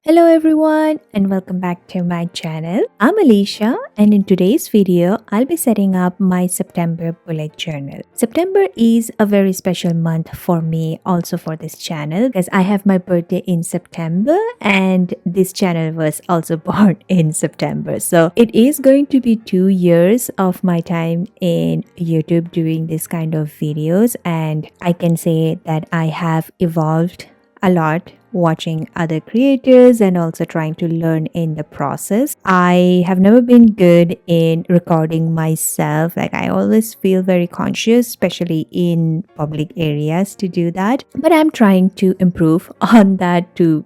Hello everyone and welcome back to my channel. I'm Alicia and in today's video, I'll be setting up my September bullet journal. September is a very special month for me also for this channel because I have my birthday in September and this channel was also born in September. So it is going to be 2 years of my time in YouTube doing this kind of videos, and I can say that I have evolved a lot watching other creators and also trying to learn in the process. I have never been good in recording myself. Like, I always feel very conscious, especially in public areas, to do that. But I'm trying to improve on that to,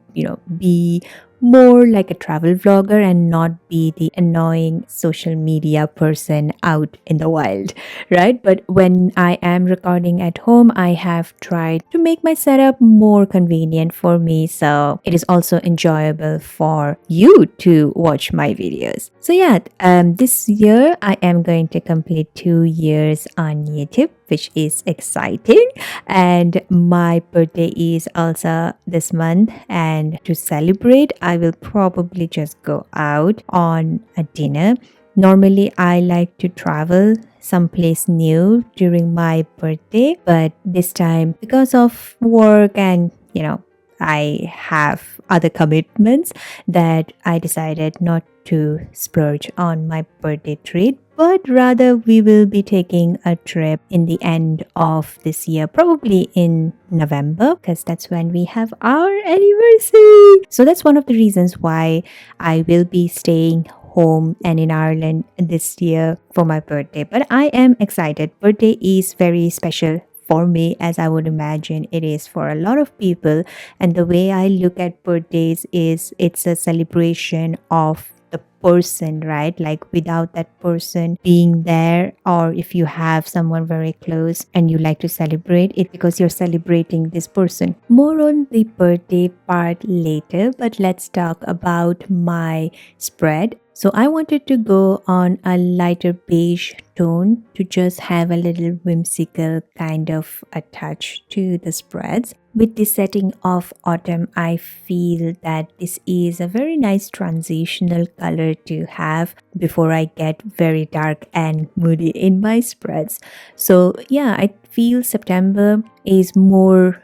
be more like a travel vlogger and not be the annoying social media person out in the wild, right? But when I am recording at home, I have tried to make my setup more convenient for me, so it is also enjoyable for you to watch my videos. So yeah, this year I am going to complete 2 years on YouTube, which is exciting, and my birthday is also this month, and to celebrate I will probably just go out on a dinner. Normally I like to travel someplace new during my birthday, but this time because of work and I have other commitments that I decided not to splurge on my birthday treat, but rather we will be taking a trip in the end of this year, probably in November, because that's when we have our anniversary. So that's one of the reasons why I will be staying home and in Ireland this year for my birthday. But I am excited. Birthday is very special for me, as I would imagine it is for a lot of people. And the way I look at birthdays is it's a celebration of the person, right? Like, without that person being there, or if you have someone very close and you like to celebrate it because you're celebrating this person. More on the birthday part later, but let's talk about my spread. So I wanted to go on a lighter beige tone to just have a little whimsical kind of a touch to the spreads. With the setting of autumn, I feel that this is a very nice transitional color to have before I get very dark and moody in my spreads. So yeah, I feel September is more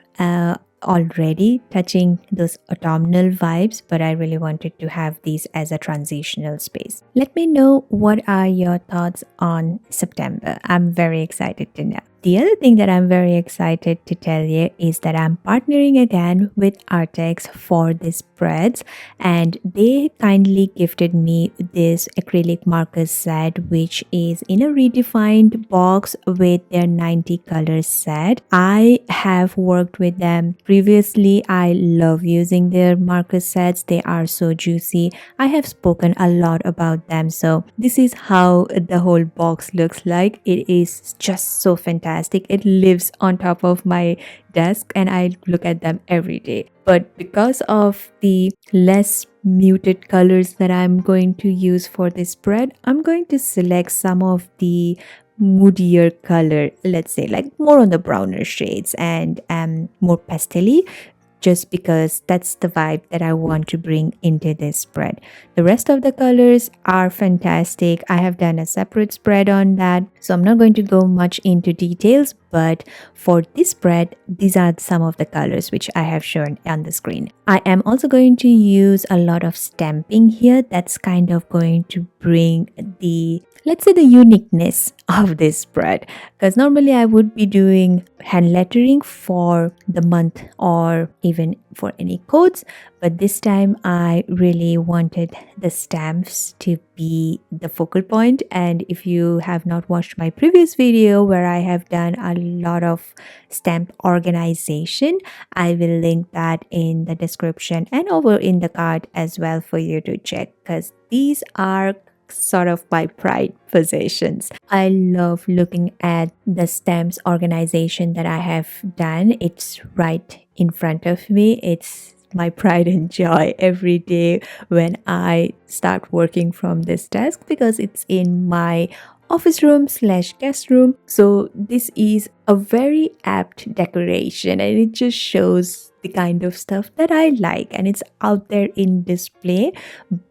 already touching those autumnal vibes, but I really wanted to have these as a transitional space. Let me know what are your thoughts on September. I'm very excited to know. The other thing that I'm very excited to tell you is that I'm partnering again with Arrtx for the spreads, and they kindly gifted me this acrylic markers set, which is in a redefined box with their 90 colors set. I have worked with them previously. I love using their marker sets. They are so juicy. I have spoken a lot about them, so this is how the whole box looks like. It is just so fantastic. It lives on top of my desk and I look at them every day. But because of the less muted colors that I'm going to use for this spread, I'm going to select some of the moodier color, let's say like more on the browner shades and more pastel, just because that's the vibe that I want to bring into this spread. The rest of the colors are fantastic. I have done a separate spread on that, so I'm not going to go much into details, but for this spread, these are some of the colors which I have shown on the screen. I am also going to use a lot of stamping here. That's kind of going to bring the, let's say, the uniqueness of this spread, because normally I would be doing hand lettering for the month or even for any codes, but this time I really wanted the stamps to be the focal point. And if you have not watched my previous video where I have done a lot of stamp organization, I will link that in the description and over in the card as well for you to check, because these are sort of my pride possessions. I love looking at the stamps organization that I have done. It's right in front of me. It's my pride and joy every day when I start working from this desk, because it's in my office room slash guest room. So this is a very apt decoration, and it just shows the kind of stuff that I like, and it's out there in display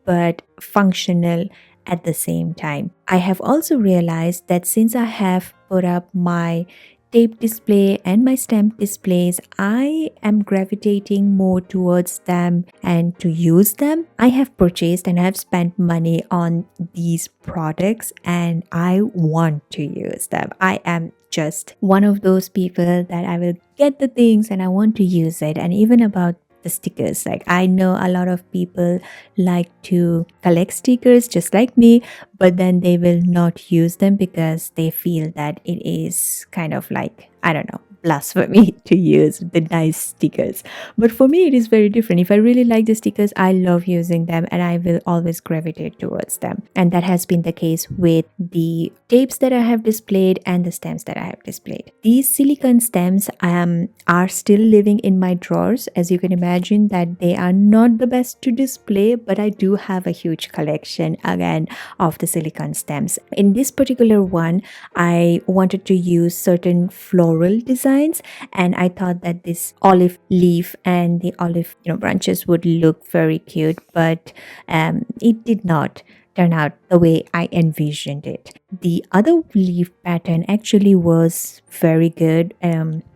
but functional at the same time. I have also realized that since I have put up my tape display and my stamp displays, I am gravitating more towards them and to use them. I have purchased and I have spent money on these products and I want to use them. I am just one of those people that I will get the things and I want to use it. And even about the stickers, like I know a lot of people like to collect stickers just like me, but then they will not use them because they feel that it is kind of like, I don't know, blasphemy to use the nice stickers. But for me, it is very different. If I really like the stickers, I love using them and I will always gravitate towards them. And that has been the case with the tapes that I have displayed and the stamps that I have displayed. These silicone stamps are still living in my drawers. As you can imagine, that they are not the best to display, but I do have a huge collection again of the silicone stamps. In this particular one, I wanted to use certain floral designs, and I thought that this olive leaf and the olive branches would look very cute, but it did not turn out the way I envisioned it. The other leaf pattern actually was very good,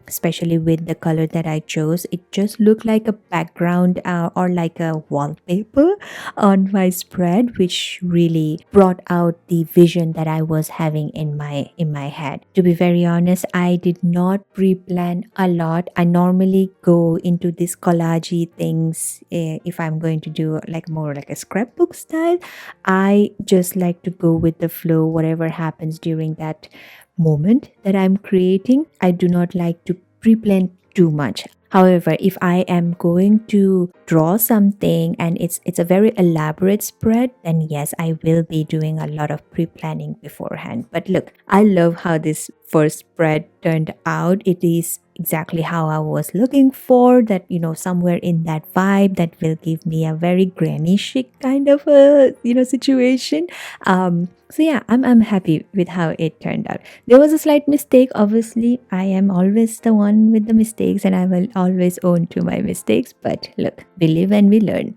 especially with the color that I chose. It just looked like a background or like a wallpaper on my spread, which really brought out the vision that I was having in my head. To be very honest, I did not pre-plan a lot. I normally go into these collagey things if I'm going to do like more like a scrapbook style. I just like to go with the flow, whatever happens during that moment that I'm creating. I do not like to pre-plan too much. However, if I am going to draw something and it's a very elaborate spread, then yes, I will be doing a lot of pre-planning beforehand. But look, I love how this first spread turned out. It is exactly how I was looking for, that somewhere in that vibe that will give me a very granny chic kind of a situation. So yeah, I'm happy with how it turned out. There was a slight mistake. Obviously, I am always the one with the mistakes and I will always own to my mistakes. But look, we live and we learn.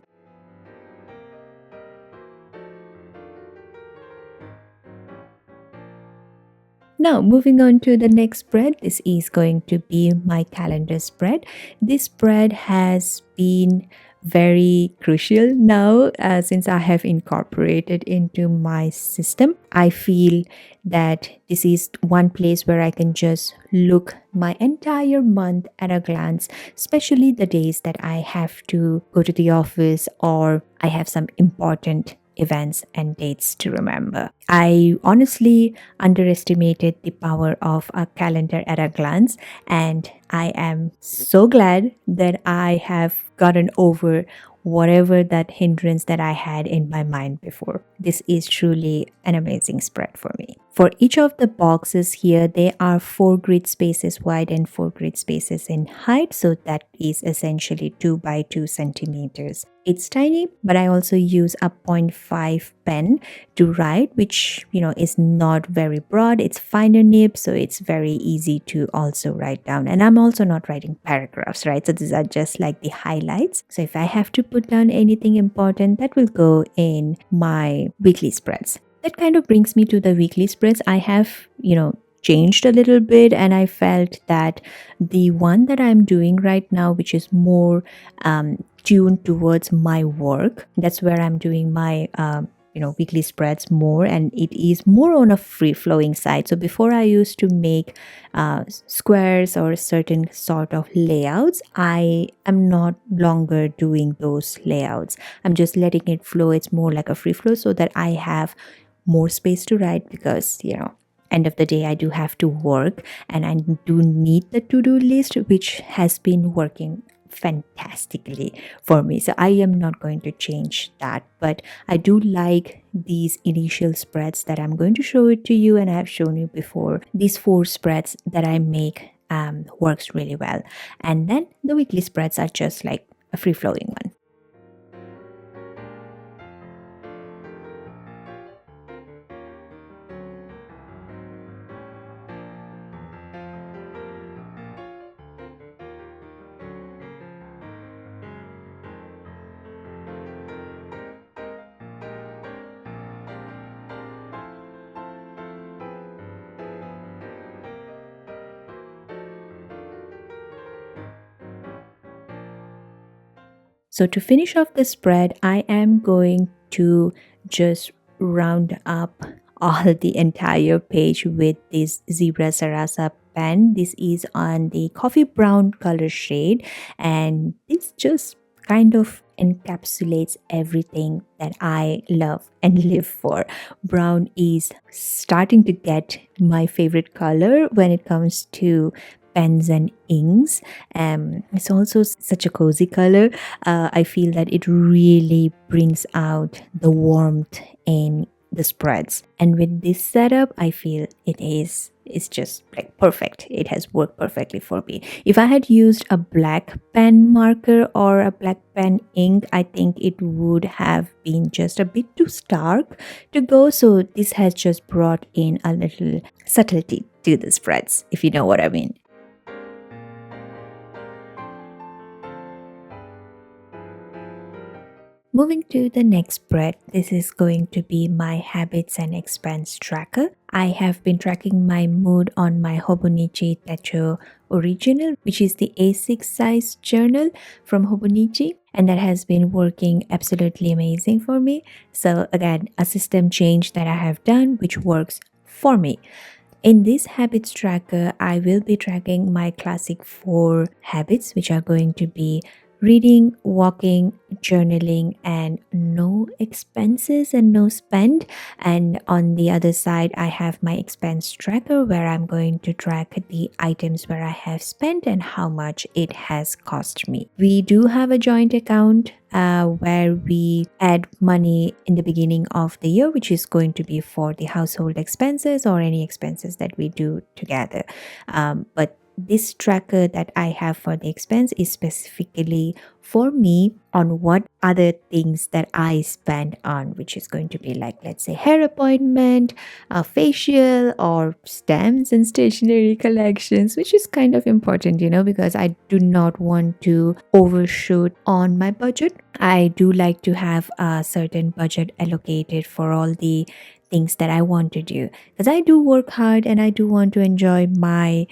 Now, moving on to the next spread, this is going to be my calendar spread. This spread has been very crucial now since I have incorporated into my system. I feel that this is one place where I can just look my entire month at a glance, especially the days that I have to go to the office or I have some important events and dates to remember. I honestly underestimated the power of a calendar at a glance, and I am so glad that I have gotten over whatever that hindrance that I had in my mind before. This is truly an amazing spread for me. For each of the boxes here, there are 4 grid spaces wide and 4 grid spaces in height. So that is essentially 2 by 2 centimeters. It's tiny, but I also use a 0.5 pen to write, which is not very broad. It's finer nib, so it's very easy to also write down. And I'm also not writing paragraphs, right? So these are just like the highlights. So if I have to put down anything important, that will go in my weekly spreads. That kind of brings me to the weekly spreads. I have, changed a little bit, and I felt that the one that I'm doing right now, which is more tuned towards my work, that's where I'm doing my weekly spreads more, and it is more on a free flowing side. So before I used to make squares or certain sort of layouts, I am not longer doing those layouts. I'm just letting it flow. It's more like a free flow so that I have more space to write, because end of the day I do have to work and I do need the to-do list, which has been working fantastically for me. So I am not going to change that, but I do like these initial spreads that I'm going to show it to you, and I have shown you before. These 4 spreads that I make works really well, and then the weekly spreads are just like a free-flowing one. So to finish off the spread, I am going to just round up all the entire page with this Zebra Sarasa pen. This is on the coffee brown color shade, and this just kind of encapsulates everything that I love and live for. Brown is starting to get my favorite color when it comes to pens and inks. It's also such a cozy color. I feel that it really brings out the warmth in the spreads, and with this setup I feel it's just like perfect. It has worked perfectly for me. If I had used a black pen marker or a black pen ink, I think it would have been just a bit too stark to go, so this has just brought in a little subtlety to the spreads, if you know what I mean. Moving to the next spread, this is going to be my habits and expense tracker. I have been tracking my mood on my Hobonichi Techo Original, which is the A6 size journal from Hobonichi, and that has been working absolutely amazing for me. So again, a system change that I have done which works for me. In this habits tracker, I will be tracking my classic 4 habits, which are going to be reading, walking, journaling, and no expenses and no spend. And on the other side, I have my expense tracker where I'm going to track the items where I have spent and how much it has cost me. We do have a joint account where we add money in the beginning of the year, which is going to be for the household expenses or any expenses that we do together. But this tracker that I have for the expense is specifically for me on what other things that I spend on, which is going to be like, let's say, hair appointment, a facial, or stamps and stationery collections, which is kind of important, because I do not want to overshoot on my budget. I do like to have a certain budget allocated for all the things that I want to do, because I do work hard and I do want to enjoy my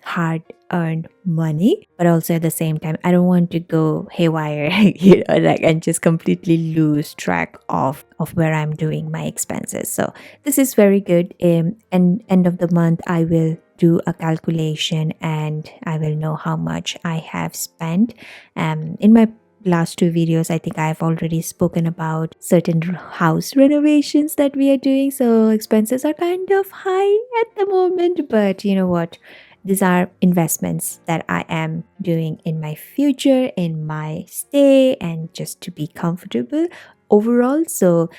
hard earned money, but also at the same time I don't want to go haywire and just completely lose track of where I'm doing my expenses. So this is very good. And end of the month I will do a calculation and I will know how much I have spent. In my last 2 videos, I think I've already spoken about certain house renovations that we are doing, so expenses are kind of high at the moment, but you know what, these are investments that I am doing in my future, in my stay, and just to be comfortable overall. So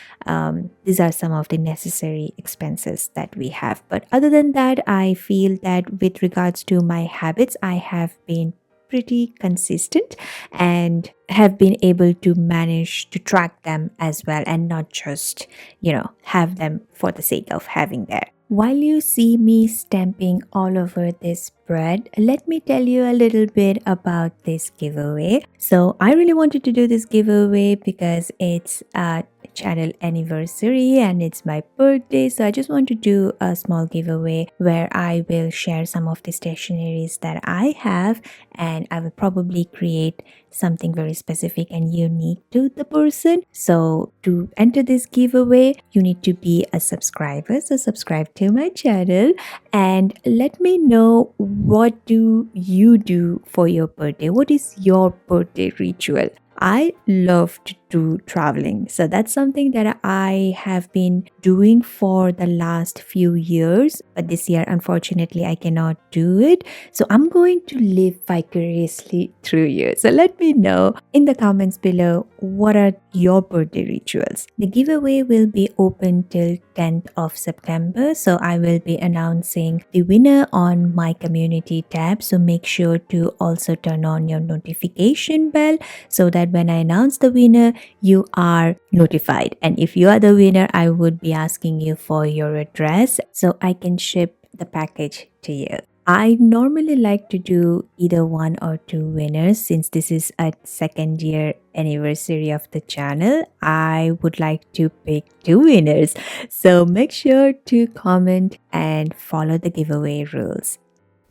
these are some of the necessary expenses that we have. But other than that, I feel that with regards to my habits, I have been pretty consistent and have been able to manage to track them as well, and not just have them for the sake of having them. While you see me stamping all over this spread, let me tell you a little bit about this giveaway. So I really wanted to do this giveaway because it's a channel anniversary and it's my birthday, so I just want to do a small giveaway where I will share some of the stationeries that I have, and I will probably create something very specific and unique to the person. So to enter this giveaway, you need to be a subscriber, so subscribe to my channel and let me know, what do you do for your birthday? What is your birthday ritual? I love to do traveling, so that's something that I have been doing for the last few years, but this year unfortunately I cannot do it, so I'm going to live vicariously through you. So let me know in the comments below, what are your birthday rituals? The giveaway will be open till 10th of September, so I will be announcing the winner on my community tab, so make sure to also turn on your notification bell so that when I announce the winner, you are notified. And if you are the winner, I would be asking you for your address so I can ship the package to you. I normally like to do either 1 or 2 winners. Since this is a 2nd year anniversary of the channel, I would like to pick 2 winners. So make sure to comment and follow the giveaway rules.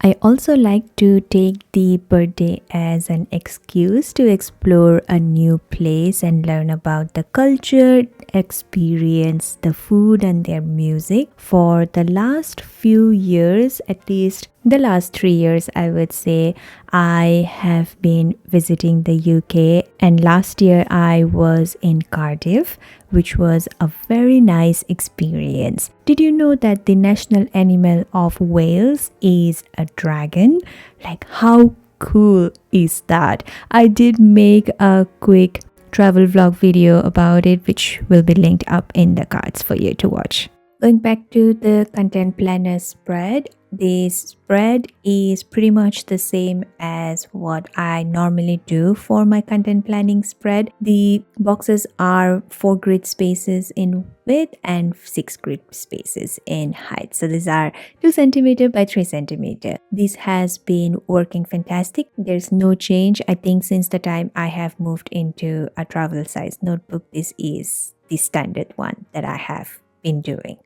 I also like to take the birthday as an excuse to explore a new place and learn about the culture, experience the food and their music. For the last few years, at least the last 3 years, I would say, I have been visiting the UK, and last year I was in Cardiff, which was a very nice experience. Did you know that the national animal of Wales is a dragon? Like, how cool is that? I did make a quick travel vlog video about it, which will be linked up in the cards for you to watch. Going back to the content planner spread, this spread is pretty much the same as what I normally do for my content planning spread. The boxes are 4 grid spaces in width and 6 grid spaces in height. So these are 2 centimeter by 3 centimeter. This has been working fantastic. There's no change. I think since the time I have moved into a travel size notebook, this is the standard one that I have been doing.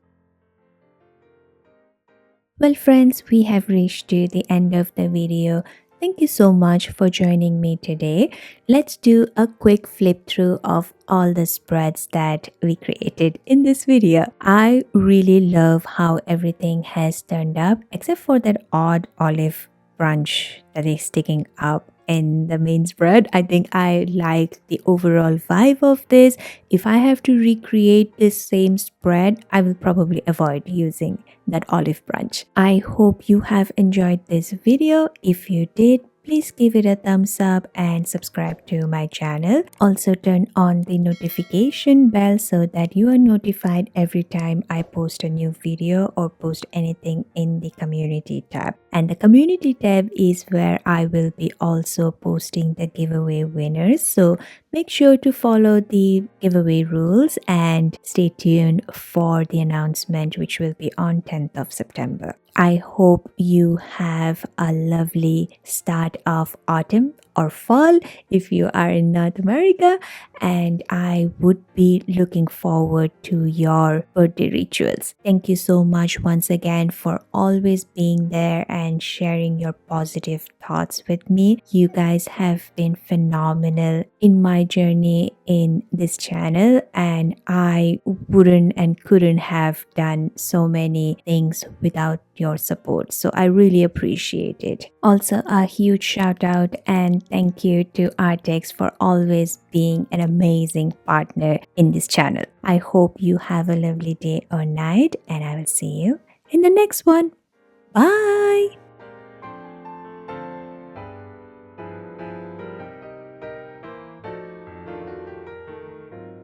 Well friends, we have reached to the end of the video. Thank you so much for joining me today. Let's do a quick flip through of all the spreads that we created in this video. I really love how everything has turned up except for that odd olive branch that is sticking up in the main spread. I think I like the overall vibe of this. If I have to recreate this same spread, I will probably avoid using that olive branch. I hope you have enjoyed this video. If you did, please give it a thumbs up and subscribe to my channel. Also turn on the notification bell so that you are notified every time I post a new video or post anything in the community tab. And the community tab is where I will be also posting the giveaway winners. So make sure to follow the giveaway rules and stay tuned for the announcement, which will be on 10th of September. I hope you have a lovely start of autumn or fall if you are in North America, and I would be looking forward to your birthday rituals. Thank you so much once again for always being there and sharing your positive thoughts with me. You guys have been phenomenal in my journey in this channel, and I wouldn't and couldn't have done so many things without your support. So I really appreciate it. Also, a huge shout out and thank you to Arrtx for always being an amazing partner in this channel. I hope you have a lovely day or night, and I will see you in the next one. Bye.